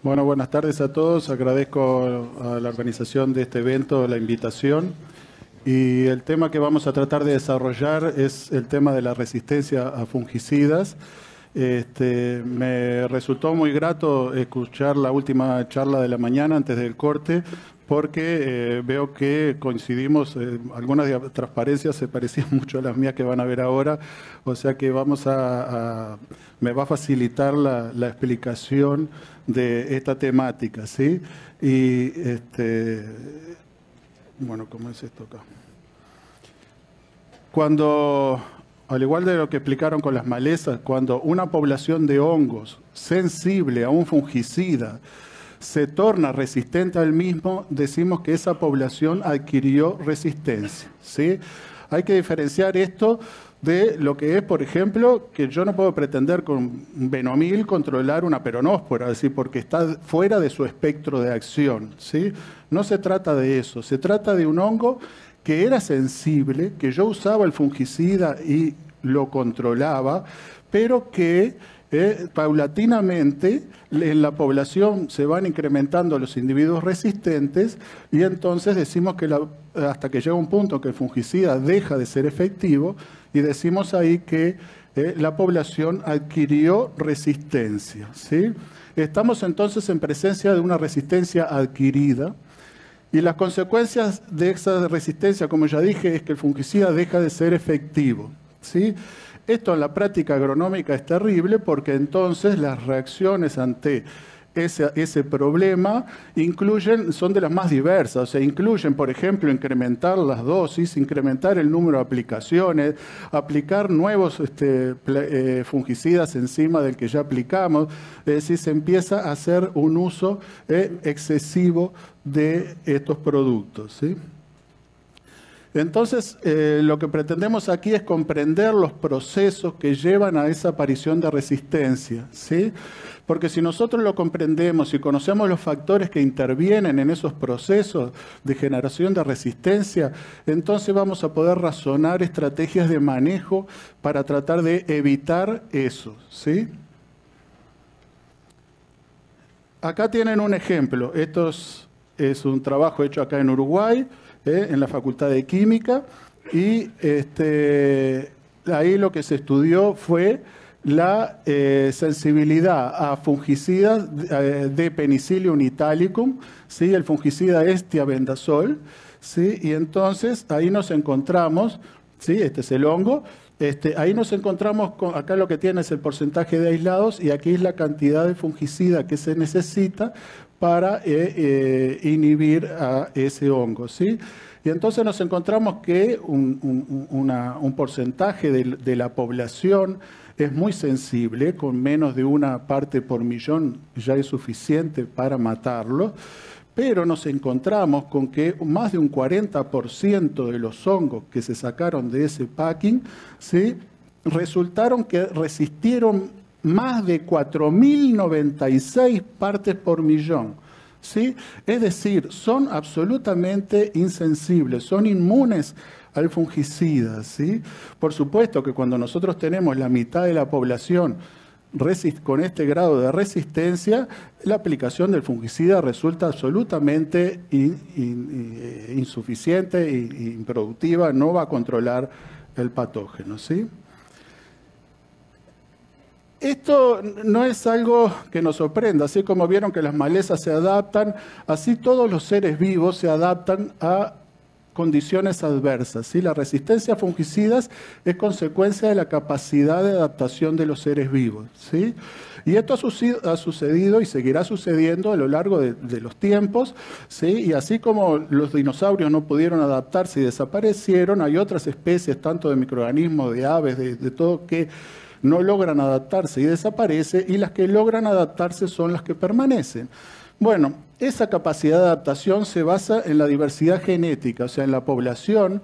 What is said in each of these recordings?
Bueno, buenas tardes a todos. Agradezco a la organización de este evento la invitación. Y el tema que vamos a tratar de desarrollar es el tema de la resistencia a fungicidas. Me resultó muy grato escuchar la última charla de la mañana antes del corte, porque veo que coincidimos, algunas transparencias se parecían mucho a las mías que van a ver ahora, o sea que me va a facilitar la explicación de esta temática, ¿sí? Y bueno, ¿cómo es esto acá? Cuando, al igual de lo que explicaron con las malezas, cuando una población de hongos sensible a un fungicida se torna resistente al mismo, decimos que esa población adquirió resistencia, ¿sí? Hay que diferenciar esto de lo que es, por ejemplo, que yo no puedo pretender con Benomil controlar una peronóspora, es decir, porque está fuera de su espectro de acción, ¿sí? No se trata de eso, se trata de un hongo que era sensible, que yo usaba el fungicida y lo controlaba, pero que paulatinamente en la población se van incrementando los individuos resistentes y entonces decimos que hasta que llega un punto que el fungicida deja de ser efectivo y decimos ahí que la población adquirió resistencia, ¿sí? Estamos entonces en presencia de una resistencia adquirida. Y las consecuencias de esa resistencia, como ya dije, es que el fungicida deja de ser efectivo, ¿sí? Esto en la práctica agronómica es terrible porque entonces las reacciones ante ese problema son de las más diversas. O sea, incluyen, por ejemplo, incrementar las dosis, incrementar el número de aplicaciones, aplicar nuevos fungicidas encima del que ya aplicamos. Es decir, se empieza a hacer un uso excesivo de estos productos, ¿sí? Entonces, lo que pretendemos aquí es comprender los procesos que llevan a esa aparición de resistencia, ¿sí? Porque si nosotros lo comprendemos y conocemos los factores que intervienen en esos procesos de generación de resistencia, entonces vamos a poder razonar estrategias de manejo para tratar de evitar eso, ¿sí? Acá tienen un ejemplo. Esto es un trabajo hecho acá en Uruguay, en la Facultad de Química, y ahí lo que se estudió fue la sensibilidad a fungicidas de Penicillium italicum, ¿sí? El fungicida es tiabendazol, ¿sí? Y entonces ahí nos encontramos, ¿sí? Este es el hongo. Ahí nos encontramos acá lo que tiene es el porcentaje de aislados y aquí es la cantidad de fungicida que se necesita para inhibir a ese hongo, ¿sí? Y entonces nos encontramos que un porcentaje de la población es muy sensible, con menos de una parte por millón ya es suficiente para matarlo, pero nos encontramos con que más de un 40% de los hongos que se sacaron de ese packing, ¿sí? Resultaron que resistieron más de 4.096 partes por millón, ¿sí? Es decir, son absolutamente insensibles, son inmunes al fungicida, ¿sí? Por supuesto que cuando nosotros tenemos la mitad de la población con este grado de resistencia, la aplicación del fungicida resulta absolutamente insuficiente e improductiva, no va a controlar el patógeno, ¿sí? Esto no es algo que nos sorprenda, así como vieron que las malezas se adaptan, así todos los seres vivos se adaptan a condiciones adversas, ¿sí? La resistencia a fungicidas es consecuencia de la capacidad de adaptación de los seres vivos, ¿sí? Y esto ha sucedido y seguirá sucediendo a lo largo de los tiempos, ¿sí? Y así como los dinosaurios no pudieron adaptarse y desaparecieron, hay otras especies, tanto de microorganismos, de aves, de todo, que no logran adaptarse y desaparecen, y las que logran adaptarse son las que permanecen. Bueno, esa capacidad de adaptación se basa en la diversidad genética, o sea, en la población,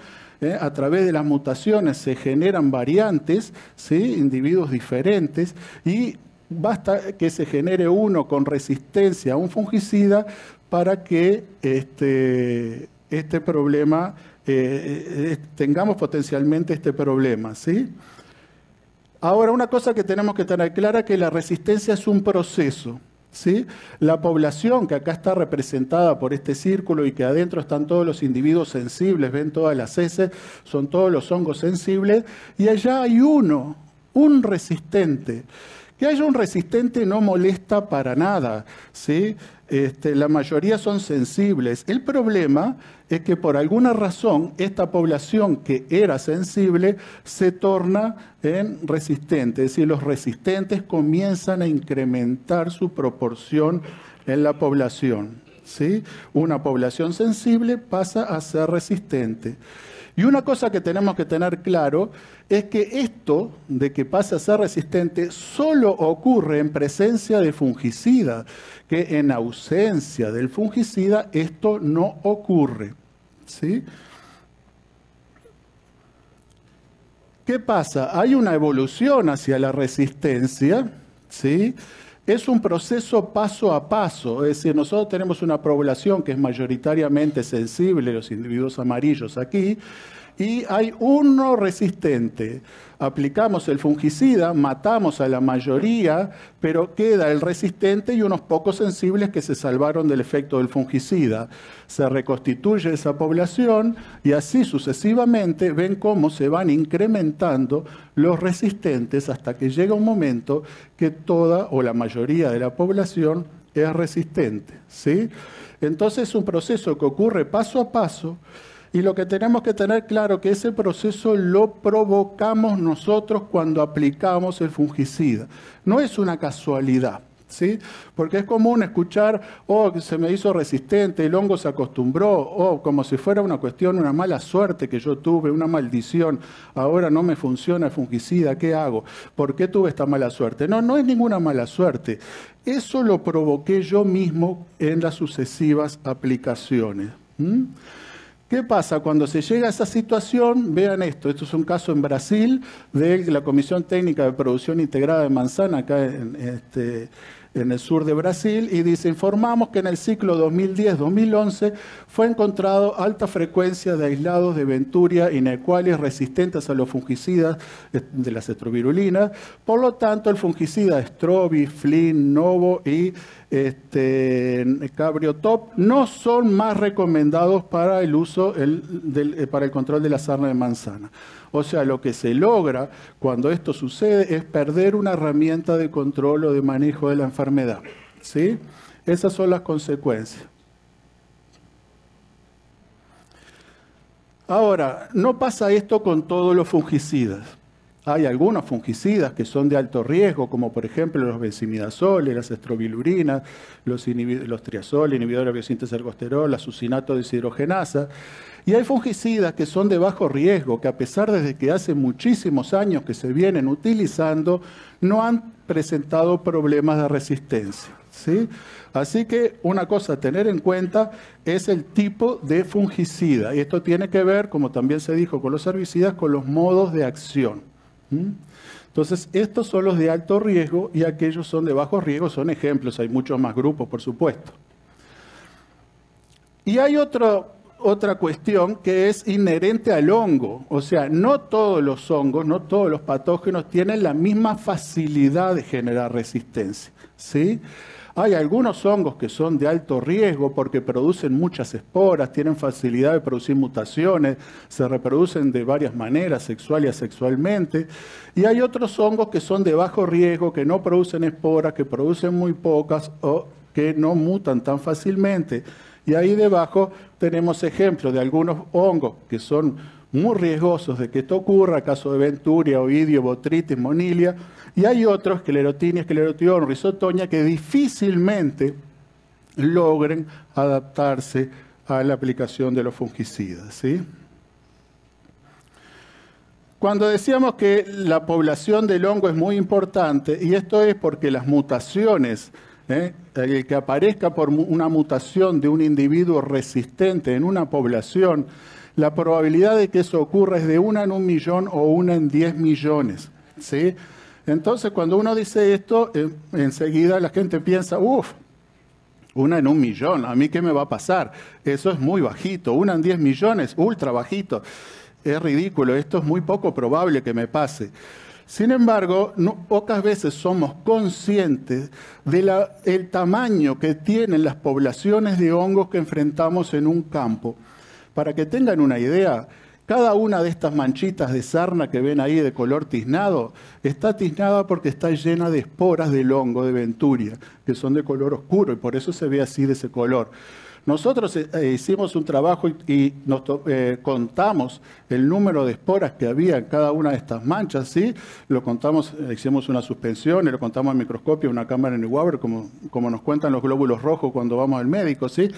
a través de las mutaciones se generan variantes, ¿sí? Individuos diferentes, y basta que se genere uno con resistencia a un fungicida para que este problema, tengamos potencialmente este problema, ¿sí? Ahora, una cosa que tenemos que tener clara es que la resistencia es un proceso, ¿sí? La población que acá está representada por este círculo y que adentro están todos los individuos sensibles, ven todas las heces, son todos los hongos sensibles, y allá hay uno, un resistente. Que haya un resistente no molesta para nada, ¿sí? La mayoría son sensibles. El problema es que por alguna razón esta población que era sensible se torna en resistente. Es decir, los resistentes comienzan a incrementar su proporción en la población, ¿sí? Una población sensible pasa a ser resistente. Y una cosa que tenemos que tener claro es que esto de que pase a ser resistente solo ocurre en presencia de fungicida, que en ausencia del fungicida esto no ocurre, ¿sí? ¿Qué pasa? Hay una evolución hacia la resistencia, ¿sí? Es un proceso paso a paso, es decir, nosotros tenemos una población que es mayoritariamente sensible, los individuos amarillos aquí, y hay uno resistente. Aplicamos el fungicida, matamos a la mayoría, pero queda el resistente y unos pocos sensibles que se salvaron del efecto del fungicida. Se reconstituye esa población y así sucesivamente ven cómo se van incrementando los resistentes hasta que llega un momento que toda o la mayoría de la población es resistente, ¿sí? Entonces es un proceso que ocurre paso a paso. Y lo que tenemos que tener claro es que ese proceso lo provocamos nosotros cuando aplicamos el fungicida. No es una casualidad, ¿sí? Porque es común escuchar, oh, se me hizo resistente, el hongo se acostumbró, oh, como si fuera una cuestión, una mala suerte que yo tuve, una maldición, ahora no me funciona el fungicida, ¿qué hago? ¿Por qué tuve esta mala suerte? No, no es ninguna mala suerte. Eso lo provoqué yo mismo en las sucesivas aplicaciones. ¿Qué pasa? Cuando se llega a esa situación, vean esto es un caso en Brasil de la Comisión Técnica de Producción Integrada de Manzana, acá en el sur de Brasil, y dice, informamos que en el ciclo 2010-2011 fue encontrado alta frecuencia de aislados de Venturia inequalis resistentes a los fungicidas de las estrovirulinas. Por lo tanto, el fungicida Strobi, Flin, Novo y Cabriotop no son más recomendados para el uso para el control de la sarna de manzana. O sea, lo que se logra cuando esto sucede es perder una herramienta de control o de manejo de la enfermedad, ¿sí? Esas son las consecuencias. Ahora, no pasa esto con todos los fungicidas. Hay algunos fungicidas que son de alto riesgo, como por ejemplo los benzimidazoles, las estrobilurinas, los triazoles, inhibidores de la biosíntesis del ergosterol, la succinato deshidrogenasa. Y hay fungicidas que son de bajo riesgo, que a pesar de que hace muchísimos años que se vienen utilizando, no han presentado problemas de resistencia, ¿sí? Así que una cosa a tener en cuenta es el tipo de fungicida. Y esto tiene que ver, como también se dijo con los herbicidas, con los modos de acción. Entonces, estos son los de alto riesgo y aquellos son de bajo riesgo, son ejemplos, hay muchos más grupos, por supuesto. Y hay otra cuestión que es inherente al hongo, o sea, no todos los hongos, no todos los patógenos tienen la misma facilidad de generar resistencia, ¿sí? Hay algunos hongos que son de alto riesgo porque producen muchas esporas, tienen facilidad de producir mutaciones, se reproducen de varias maneras, sexual y asexualmente. Y hay otros hongos que son de bajo riesgo, que no producen esporas, que producen muy pocas o que no mutan tan fácilmente. Y ahí debajo tenemos ejemplos de algunos hongos que son muy riesgosos de que esto ocurra, caso de Venturia, Oidio, Botrytis, Monilia, y hay otros, Sclerotinia, Sclerotión, Rhizotonia, que difícilmente logren adaptarse a la aplicación de los fungicidas, ¿sí? Cuando decíamos que la población del hongo es muy importante, y esto es porque las mutaciones, el que aparezca por una mutación de un individuo resistente en una población, la probabilidad de que eso ocurra es de 1 en 1 millón o 1 en 10 millones, ¿sí? Entonces, cuando uno dice esto, enseguida la gente piensa, 1 en 1 millón, ¿a mí qué me va a pasar? Eso es muy bajito, 1 en 10 millones, ultra bajito. Es ridículo, esto es muy poco probable que me pase. Sin embargo, pocas veces somos conscientes del tamaño que tienen las poblaciones de hongos que enfrentamos en un campo. Para que tengan una idea, cada una de estas manchitas de sarna que ven ahí de color tiznado, está tiznada porque está llena de esporas del hongo de Venturia, que son de color oscuro y por eso se ve así de ese color. Nosotros hicimos un trabajo y contamos el número de esporas que había en cada una de estas manchas, ¿sí? Lo contamos, hicimos una suspensión, y lo contamos al microscopio, una cámara en el Waber, como nos cuentan los glóbulos rojos cuando vamos al médico, ¿sí?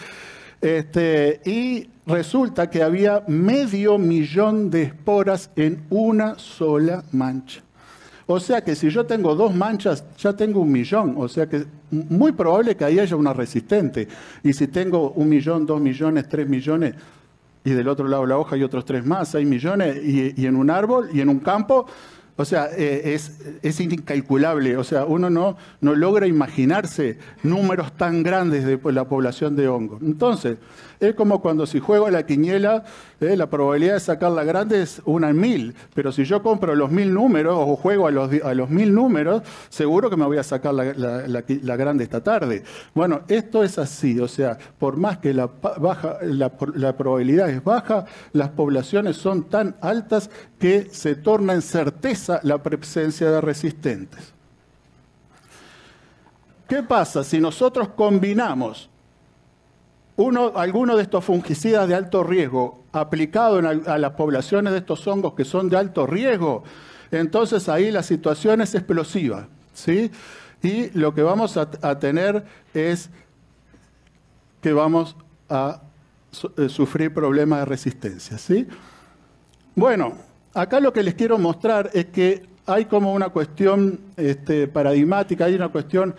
Y resulta que había 500.000 de esporas en una sola mancha. O sea que si yo tengo 2 manchas, ya tengo 1.000.000. O sea que es muy probable que ahí haya una resistente. Y si tengo 1.000.000, 2.000.000, 3.000.000, y del otro lado de la hoja hay otros 3 más, 6.000.000, y en un árbol y en un campo, o sea, es incalculable. O sea, uno no logra imaginarse números tan grandes de la población de hongos. Entonces, es como cuando si juego a la quiniela, la probabilidad de sacarla grande es 1 en 1.000. Pero si yo compro los 1.000 números o juego a los 1.000 números, seguro que me voy a sacar la grande esta tarde. Bueno, esto es así. O sea, por más que la probabilidad es baja, las poblaciones son tan altas que se torna en certeza la presencia de resistentes. ¿Qué pasa si nosotros combinamos alguno de estos fungicidas de alto riesgo aplicado a las poblaciones de estos hongos que son de alto riesgo? Entonces ahí la situación es explosiva, ¿sí? Y lo que vamos a tener es que vamos a sufrir problemas de resistencia, ¿sí? Bueno, acá lo que les quiero mostrar es que hay como una cuestión paradigmática, hay una cuestión,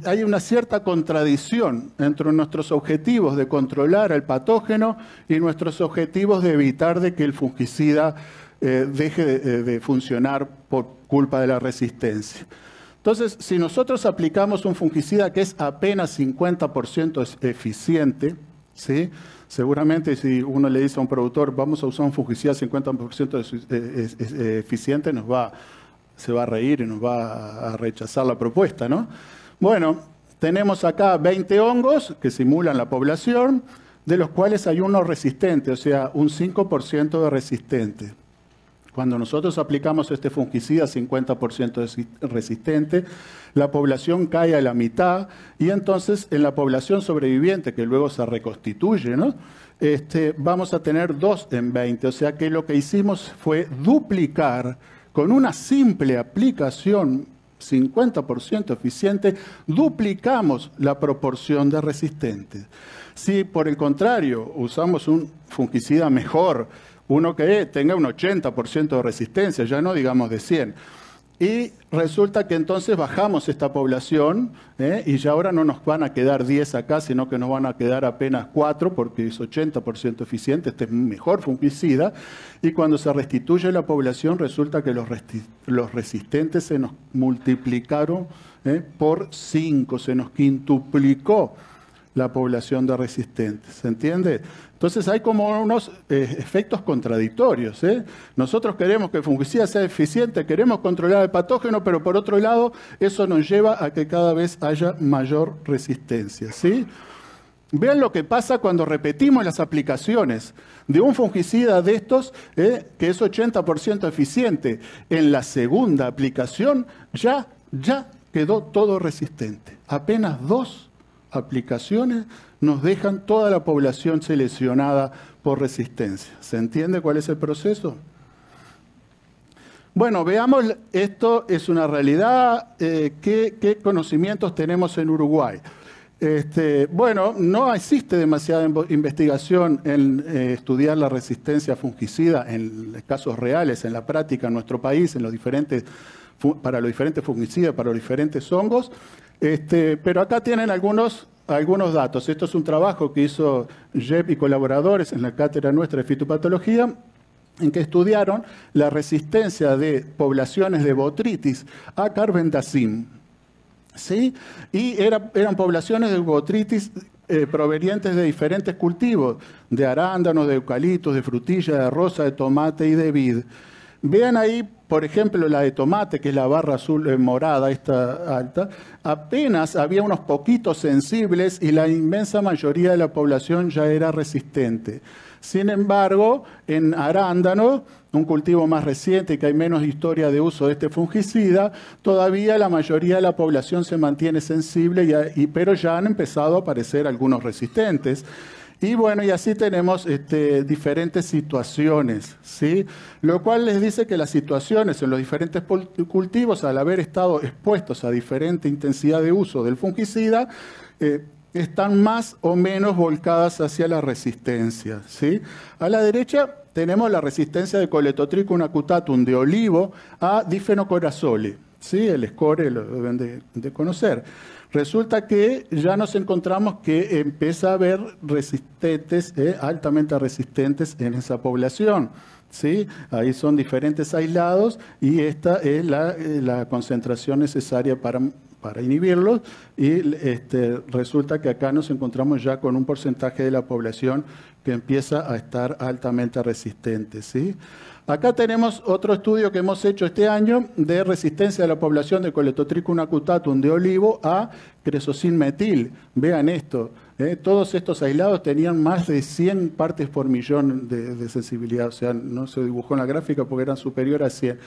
hay una cierta contradicción entre nuestros objetivos de controlar al patógeno y nuestros objetivos de evitar de que el fungicida deje de funcionar por culpa de la resistencia. Entonces, si nosotros aplicamos un fungicida que es apenas 50% eficiente, ¿sí? Seguramente si uno le dice a un productor, vamos a usar un fungicida 50% eficiente, se va a reír y nos va a rechazar la propuesta, ¿no? Bueno, tenemos acá 20 hongos que simulan la población, de los cuales hay uno resistente, o sea, un 5% de resistente. Cuando nosotros aplicamos este fungicida 50% resistente, la población cae a la mitad y entonces en la población sobreviviente, que luego se reconstituye, ¿no? Vamos a tener 2 en 20. O sea que lo que hicimos fue duplicar con una simple aplicación 50% eficiente, duplicamos la proporción de resistentes. Si por el contrario usamos un fungicida mejor, uno que tenga un 80% de resistencia, ya no digamos de 100. Y resulta que entonces bajamos esta población y ya ahora no nos van a quedar 10 acá, sino que nos van a quedar apenas 4 porque es 80% eficiente, este es mejor fungicida. Y cuando se restituye la población resulta que los resistentes se nos multiplicaron por 5, se nos quintuplicó la población de resistentes, ¿se entiende? Entonces hay como unos efectos contradictorios. Nosotros queremos que el fungicida sea eficiente, queremos controlar el patógeno, pero por otro lado eso nos lleva a que cada vez haya mayor resistencia, ¿sí? Vean lo que pasa cuando repetimos las aplicaciones de un fungicida de estos, que es 80% eficiente. En la segunda aplicación ya quedó todo resistente. Apenas 2 aplicaciones nos dejan toda la población seleccionada por resistencia. ¿Se entiende cuál es el proceso? Bueno, veamos, esto es una realidad. ¿Qué conocimientos tenemos en Uruguay? Bueno, no existe demasiada investigación en estudiar la resistencia fungicida en casos reales, en la práctica en nuestro país, para los diferentes fungicidas, para los diferentes hongos. Pero acá tienen algunos datos. Esto es un trabajo que hizo Jeb y colaboradores en la cátedra nuestra de fitopatología, en que estudiaron la resistencia de poblaciones de botrytis a carbendazim, ¿sí? Y eran poblaciones de botrytis provenientes de diferentes cultivos, de arándanos, de eucaliptos, de frutilla, de rosa, de tomate y de vid. Vean ahí por ejemplo, la de tomate, que es la barra azul morada, esta alta, apenas había unos poquitos sensibles y la inmensa mayoría de la población ya era resistente. Sin embargo, en arándano, un cultivo más reciente y que hay menos historia de uso de este fungicida, todavía la mayoría de la población se mantiene sensible, pero ya han empezado a aparecer algunos resistentes. Y bueno, y así tenemos diferentes situaciones, ¿sí? Lo cual les dice que las situaciones en los diferentes cultivos, al haber estado expuestos a diferente intensidad de uso del fungicida, están más o menos volcadas hacia la resistencia, ¿sí? A la derecha tenemos la resistencia de Coletotrichum acutatum de olivo a difenocorazole, ¿sí? El score lo deben de conocer. Resulta que ya nos encontramos que empieza a haber resistentes, altamente resistentes en esa población, ¿sí? Ahí son diferentes aislados y esta es la concentración necesaria para inhibirlos y resulta que acá nos encontramos ya con un porcentaje de la población que empieza a estar altamente resistente, ¿sí? Acá tenemos otro estudio que hemos hecho este año de resistencia de la población de Coletotrichum acutatum de olivo a cresosilmetil. Vean esto, todos estos aislados tenían más de 100 partes por millón de sensibilidad, o sea, no se dibujó en la gráfica porque eran superiores a 100.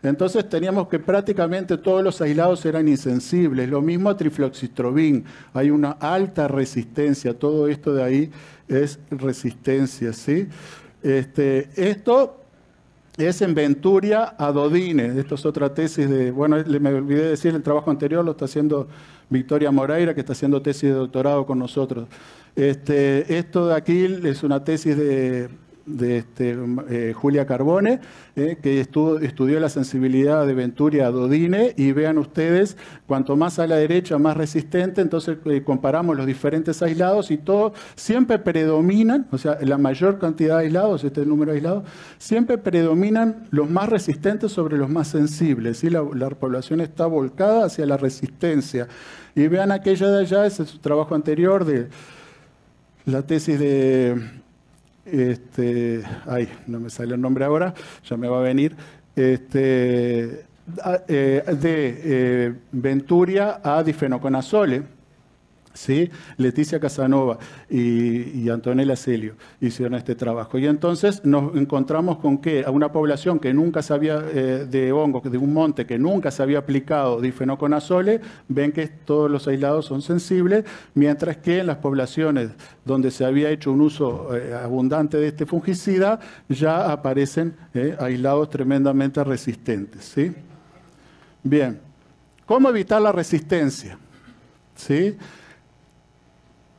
Entonces teníamos que prácticamente todos los aislados eran insensibles. Lo mismo a trifloxystrobin, hay una alta resistencia, todo esto de ahí es resistencia, ¿sí? Esto es en Venturia Adodine. Esto es otra tesis bueno, me olvidé decir, el trabajo anterior lo está haciendo Victoria Moreira, que está haciendo tesis de doctorado con nosotros. Esto de aquí es una tesis de Julia Carbone, que estudió la sensibilidad de Venturia Adodine, y vean ustedes, cuanto más a la derecha, más resistente. Entonces comparamos los diferentes aislados y todos siempre predominan, o sea, la mayor cantidad de aislados, este número de aislados, siempre predominan los más resistentes sobre los más sensibles, ¿sí? La población está volcada hacia la resistencia. Y vean aquella de allá, ese es su trabajo anterior de la tesis de... no me sale el nombre ahora, ya me va a venir, Venturia a difenoconazole, ¿sí? Leticia Casanova y Antonella Celio hicieron este trabajo. Y entonces nos encontramos con que a una población que nunca se había, de hongos, de un monte que nunca se había aplicado difenoconazole, ven que todos los aislados son sensibles, mientras que en las poblaciones donde se había hecho un uso abundante de este fungicida, ya aparecen aislados tremendamente resistentes, ¿sí? Bien, ¿cómo evitar la resistencia? ¿Sí?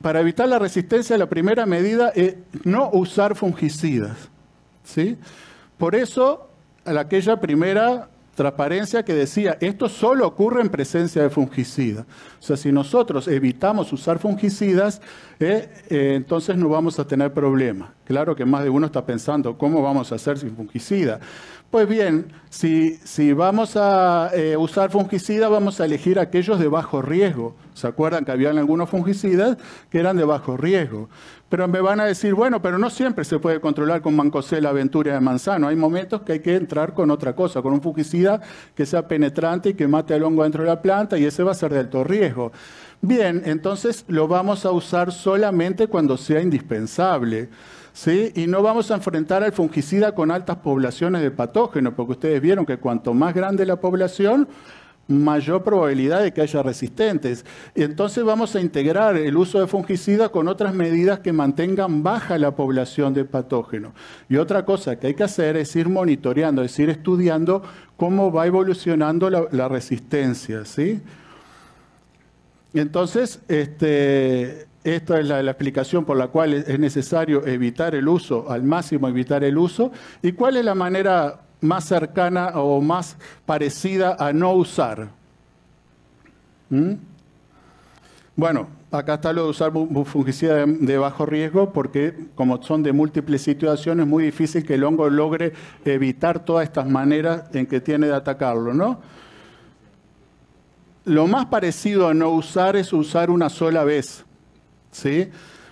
Para evitar la resistencia, la primera medida es no usar fungicidas, ¿sí? Por eso, aquella primera transparencia que decía, esto solo ocurre en presencia de fungicida. O sea, si nosotros evitamos usar fungicidas, entonces no vamos a tener problemas. Claro que más de uno está pensando, ¿cómo vamos a hacer sin fungicida? Pues bien, si vamos a usar fungicidas, vamos a elegir aquellos de bajo riesgo. ¿Se acuerdan que habían algunos fungicidas que eran de bajo riesgo? Pero me van a decir, bueno, pero no siempre se puede controlar con Mancozella Venturia de Manzano. Hay momentos que hay que entrar con otra cosa, con un fungicida que sea penetrante y que mate al hongo dentro de la planta, y ese va a ser de alto riesgo. Bien, entonces lo vamos a usar solamente cuando sea indispensable, ¿sí? Y no vamos a enfrentar al fungicida con altas poblaciones de patógenos, porque ustedes vieron que cuanto más grande la población, mayor probabilidad de que haya resistentes. Entonces vamos a integrar el uso de fungicida con otras medidas que mantengan baja la población de patógenos. Y otra cosa que hay que hacer es ir monitoreando, es ir estudiando cómo va evolucionando la resistencia, ¿sí? Entonces, esta es la explicación por la cual es necesario evitar el uso, al máximo evitar el uso. ¿Y cuál es la manera más cercana o más parecida a no usar? Bueno, acá está lo de usar fungicida de bajo riesgo, porque como son de múltiples situaciones, es muy difícil que el hongo logre evitar todas estas maneras en que tiene de atacarlo, ¿no? Lo más parecido a no usar es usar una sola vez, ¿sí?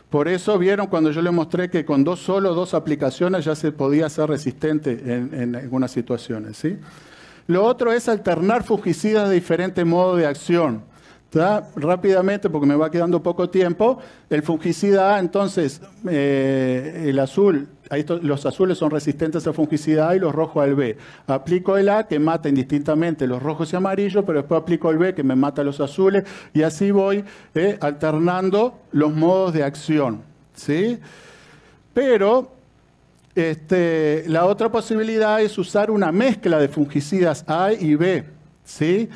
Por eso vieron cuando yo les mostré que con solo dos aplicaciones ya se podía ser resistente en algunas situaciones, ¿sí? Lo otro es alternar fungicidas de diferentes modos de acción. ¿Tá? Rápidamente, porque me va quedando poco tiempo, el fungicida A, entonces, el azul, los azules son resistentes al fungicida A y los rojos al B. Aplico el A, que mata indistintamente los rojos y amarillos, pero después aplico el B, que me mata los azules, y así voy alternando los modos de acción, ¿sí? Pero la otra posibilidad es usar una mezcla de fungicidas A y B, ¿sí?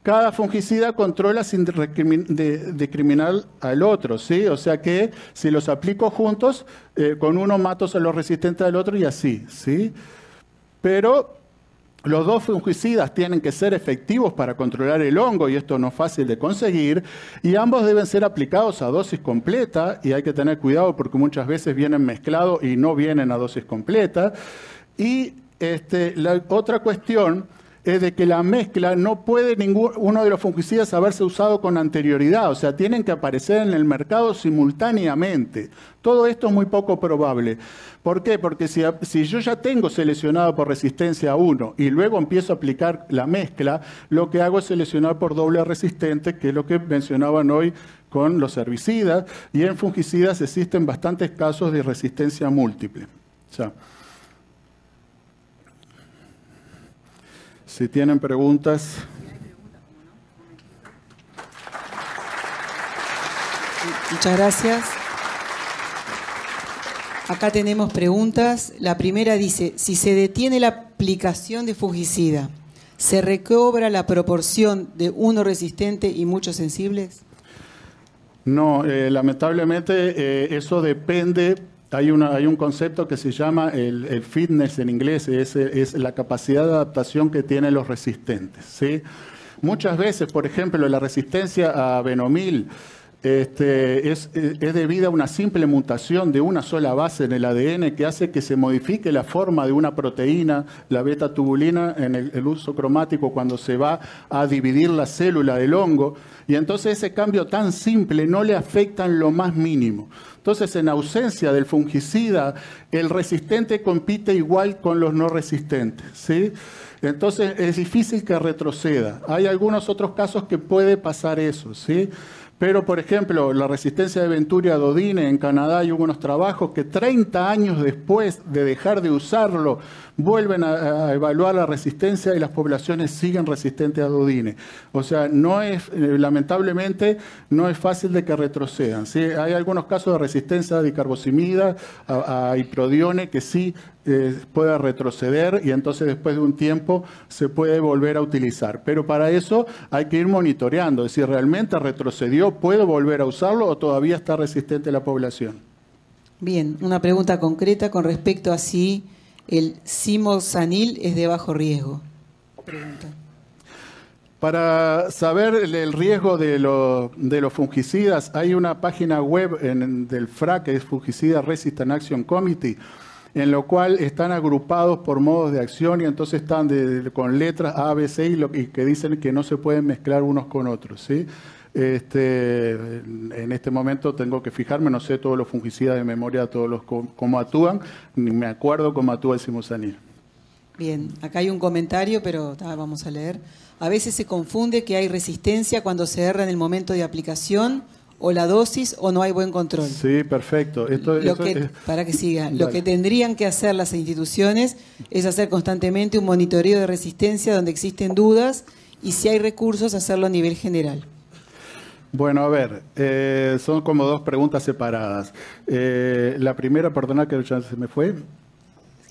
Cada fungicida controla sin discriminar al otro, ¿sí? O sea que si los aplico juntos, con uno mato a los resistentes al otro y así, ¿sí? Pero los dos fungicidas tienen que ser efectivos para controlar el hongo, y esto no es fácil de conseguir, y ambos deben ser aplicados a dosis completa, y hay que tener cuidado porque muchas veces vienen mezclados y no vienen a dosis completa. Y la otra cuestión es de que la mezcla no puede uno de los fungicidas haberse usado con anterioridad, o sea, tienen que aparecer en el mercado simultáneamente. Todo esto es muy poco probable. ¿Por qué? Porque si yo ya tengo seleccionado por resistencia a uno y luego empiezo a aplicar la mezcla, lo que hago es seleccionar por doble resistente, que es lo que mencionaban hoy con los herbicidas, y en fungicidas existen bastantes casos de resistencia múltiple. O sea, si tienen preguntas. Muchas gracias. Acá tenemos preguntas. La primera dice, si se detiene la aplicación de fungicida, ¿se recobra la proporción de uno resistente y muchos sensibles? No, lamentablemente eso depende. Hay un concepto que se llama el fitness en inglés, es la capacidad de adaptación que tienen los resistentes, ¿sí? Muchas veces, por ejemplo, la resistencia a Benomil es debida a una simple mutación de una sola base en el ADN que hace que se modifique la forma de una proteína, la beta-tubulina, en el uso cromático cuando se va a dividir la célula del hongo. Y entonces ese cambio tan simple no le afecta en lo más mínimo. Entonces, en ausencia del fungicida, el resistente compite igual con los no resistentes, ¿sí? Entonces, es difícil que retroceda. Hay algunos otros casos que puede pasar eso, ¿sí? Pero, por ejemplo, la resistencia de Venturi a Dodine en Canadá, hay unos trabajos que 30 años después de dejar de usarlo, vuelven a evaluar la resistencia y las poblaciones siguen resistentes a Dodine. O sea, lamentablemente, no es fácil de que retrocedan, ¿sí? Hay algunos casos de resistencia a dicarbocimida, a iprodione, que sí puede retroceder y entonces después de un tiempo se puede volver a utilizar. Pero para eso hay que ir monitoreando, es decir, ¿realmente retrocedió? ¿Puedo volver a usarlo o todavía está resistente la población? Bien, una pregunta concreta con respecto a si el simoxanil es de bajo riesgo. Pregunta. Para saber el riesgo de los fungicidas, hay una página web del FRA, que es Fungicida Resistant Action Committee, en lo cual están agrupados por modos de acción y entonces están con letras A, B, C y que dicen que no se pueden mezclar unos con otros, ¿sí? En este momento tengo que fijarme, no sé todos los fungicidas de memoria, todos cómo actúan, ni me acuerdo cómo actúa el simoxanil. Bien, acá hay un comentario, pero vamos a leer. A veces se confunde que hay resistencia cuando se erra en el momento de aplicación o la dosis o no hay buen control. Sí, perfecto. Para que siga, vale. Lo que tendrían que hacer las instituciones es hacer constantemente un monitoreo de resistencia donde existen dudas y si hay recursos hacerlo a nivel general. Bueno, a ver, son como dos preguntas separadas. La primera, perdona que ya se me fue.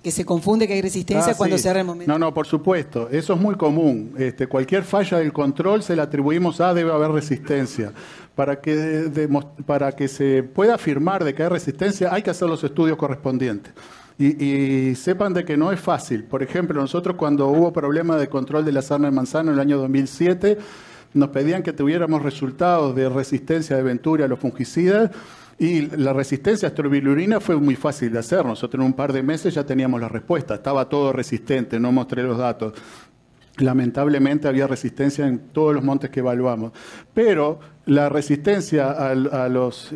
Que se confunde que hay resistencia cuando sí. se erra el momento. No, por supuesto, eso es muy común. Cualquier falla del control se la atribuimos a debe haber resistencia. Para que se pueda afirmar de que hay resistencia hay que hacer los estudios correspondientes. Y sepan de que no es fácil. Por ejemplo, nosotros cuando hubo problemas de control de la sarna de manzano en el año 2007, nos pedían que tuviéramos resultados de resistencia de Venturi a los fungicidas y la resistencia a estrobilurina fue muy fácil de hacer. Nosotros en un par de meses ya teníamos la respuesta, estaba todo resistente, no mostré los datos. lamentablemente había resistencia en todos los montes que evaluamos. Pero la resistencia a los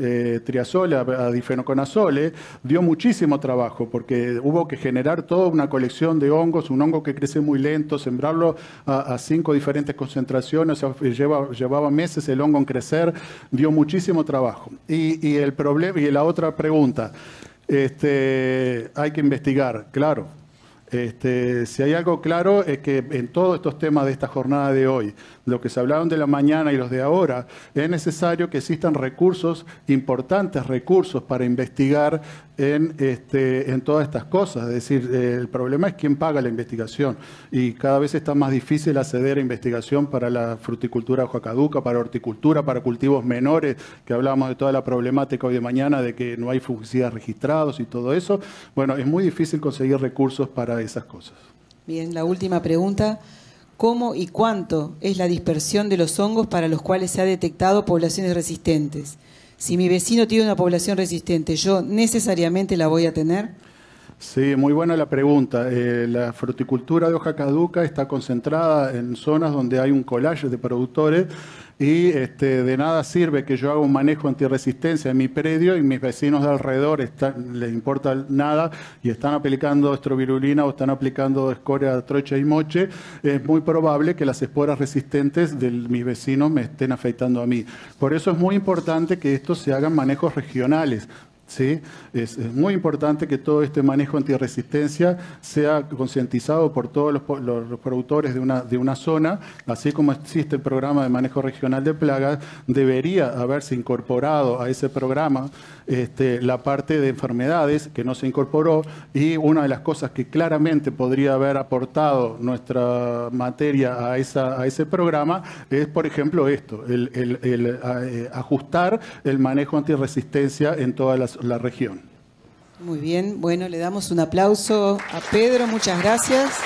triazoles, a difenoconazoles, dio muchísimo trabajo, porque hubo que generar toda una colección de hongos, un hongo que crece muy lento, sembrarlo a 5 diferentes concentraciones, o sea, llevaba meses el hongo en crecer, dio muchísimo trabajo. Y el problema, y la otra pregunta, hay que investigar, claro. Si hay algo claro es que en todos estos temas de esta jornada de hoy, lo que se hablaron de la mañana y los de ahora, es necesario que existan recursos, importantes recursos para investigar en todas estas cosas. Es decir, el problema es quién paga la investigación y cada vez está más difícil acceder a investigación para la fruticultura hoja caduca, para horticultura, para cultivos menores, que hablábamos de toda la problemática hoy de mañana de que no hay fungicidas registrados y todo eso. Bueno, es muy difícil conseguir recursos para esas cosas. Bien, la última pregunta. ¿Cómo y cuánto es la dispersión de los hongos para los cuales se ha detectado poblaciones resistentes? Si mi vecino tiene una población resistente, ¿yo necesariamente la voy a tener? Sí, muy buena la pregunta. La fruticultura de hoja caduca está concentrada en zonas donde hay un collage de productores y de nada sirve que yo haga un manejo antirresistencia en mi predio y mis vecinos de alrededor les importa nada y están aplicando estrovirulina o están aplicando escoria, trocha y moche. Es muy probable que las esporas resistentes de mis vecinos me estén afectando a mí. Por eso es muy importante que estos se hagan manejos regionales. ¿Sí? Es muy importante que todo este manejo antirresistencia sea concientizado por todos los productores de una zona, así como existe el programa de manejo regional de plagas, debería haberse incorporado a ese programa la parte de enfermedades que no se incorporó, y una de las cosas que claramente podría haber aportado nuestra materia a ese programa es, por ejemplo, esto, ajustar el manejo antirresistencia en toda la región. Muy bien, bueno, le damos un aplauso a Pedro, muchas gracias.